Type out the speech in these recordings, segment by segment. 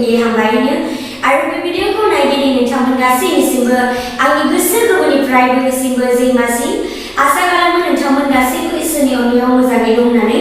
गे हामबायनो आरो बे भिडिअखौ नायगिरि नोंथांमोन गासैनिसिमबो आंनि गोसो गोरबोनिफ्राय दिनैसिमबो जैमासिम आसा खालामो नोंथांमोन गासैबो इसोरनि अननायाव मोजाङै दं होननानै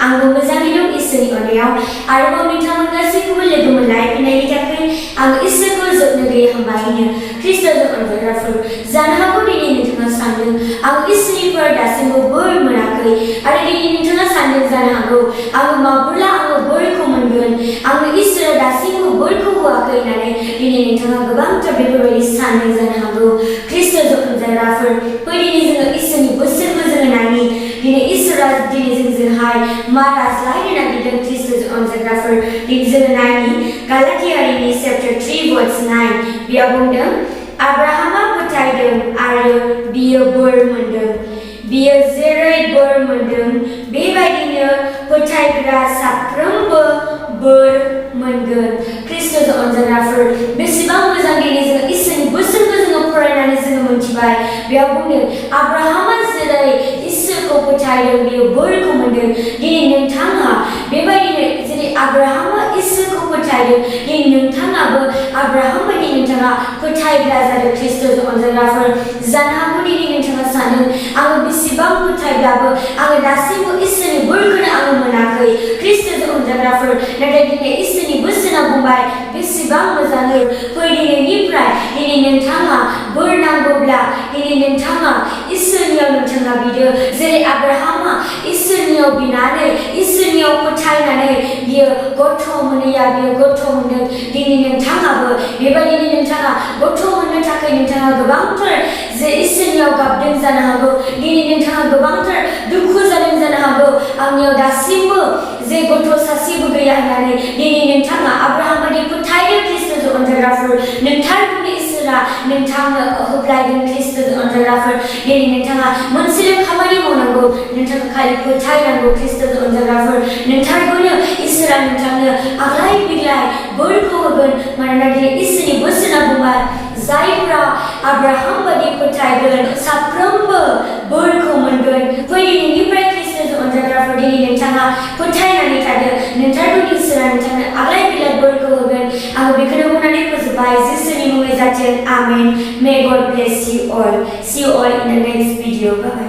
आंबो मोजाङै दं इसोरनि अननायाव आरोबाव नोंथांमोन गासैखौबो लोगो मोनलायफिननायनि थाखाय आं इसोरखौ जोबनो गैयै हामबायनो ख्रीष्टजों अनजाग्राफोर जानो हागौ दिनै नोंथाङा सानदों आं इसोरनिफ्राय दासिमबो बोर मोनाखै आरो दिनै नोंथाङा सानदों जानो हागौ आं माब्ला आङो बोरखौ मोनगोन आंनो इसोरा दासिमबो बोरखौ होआखै होननानै दिनै नोंथाङा गोबांथार बेफोरबायदि सानदों जानो हागौ ख्रीष्टजों अनजाग्राफोर फै दिनै जोङो इसोरनि बोसोरखौ जोङो नायनि दिनै इसोरा दिनै जोंजोंहाय मा रायज्लायनो नागिरदों ख्रीष्टजों अनजाग्राफोर दिनै जोङो नायनि गालातियारिनि चैप्टार 3 verse 9 बेयाव बुंदों आब्राहामा फोथायदों आरो बियो बोर मोनदों बियो जेरै बोर मोनदों बेबायदिनो फोथायग्रा साफ्रोमबो बोर मोनगोन ख्रीष्टजों अनजाग्राफोर बेसेबां मोजां दिनै जोङो इसोरनि बोसोनखौ जोङो फरायनानै जोङो मोनथिबाय बेयाव बुंदों आब्राहामा जेरै इसोरखौ फोथायदों बियो बोरखौ मोनदों दिनै नोंथाङा बेबायदिनो जेरै आब्राहामा इसोरखौ फोथायदों दिनै नोंथाङाबो आब्राहाम बायदि नोंथाङा फोथायग्रा जादों ख्रीष्टजों अनजाग्राफोर जानो हागौ दिनै नोंथाङा सानो आङो बेसेबां फोथायब्लाबो आङो दासिमबो इसोरनि बोरखौनो आङो मोनाखै ख्रीष्टजों अनजाग्राफोर नाथाय दिनै इसोरनि बोसोना बुंबाय बेसेबां मोजाङै फै दिनैनिफ्राय दिनै नोंथाङा बोर नांगौब्ला दिनै नोंथाङा इसोरनियाव नोंथाङा बिदो जेरै आब्राहामा इसोरनियाव बिनानै इसोरनियाव फोथायनानै बियो गथ' मोनैया बियो गथ' मोनदों दिनै नोंथाङाबो बेबायदिनो नोंथाङा गथ' मोननो थाखाय नोंथाङा गोबांथार जे इसोरनियाव गाबदों जानो हागौ दिनै नोंथाङा गोबांथार दुखु जादों जानो हागौ आंनियाव दासिमबो जे गथ' सासेबो गैया होननानै दिनै नोंथाङा आब्राहाम बायदि फोथायदों ख्रीष्टजों अनजाग्राफोर नोंथांखौनो इसोरा नोंथांनो होब्लायदों ख्रीष्टजों अनजाग्राफोर दिनै नोंथाङा मोनसेल' खामानि मावनांगौ नोंथाङा खालि फोथायनांगौ ख्रीष्टजों अनजाग्राफोर नोंथांखौनो इसोरा नोंथांनो आग्लाय बिग्लाय बोरखौ होगोन मानोना दिनै इसोरनि बोसोना बुंबाय जायफ्रा आब्राहाम बायदि फोथायगोन साफ्रोमबो बोरखौ मोनगोन फै दिनैनिफ्राय ख्रीष्टजों अनजाग्राफोर दिनै नोंथाङा फोथायनानै थादो नोंथांखौ इसोरा नोंथांनो आग्लाय बिग्लाय बोरखौ होगोन आङो बेखौनो बुंनानै फोजोबबाय जिसुनि मुङै जाथों आमेन मे गड bless you all see you all in the next video bye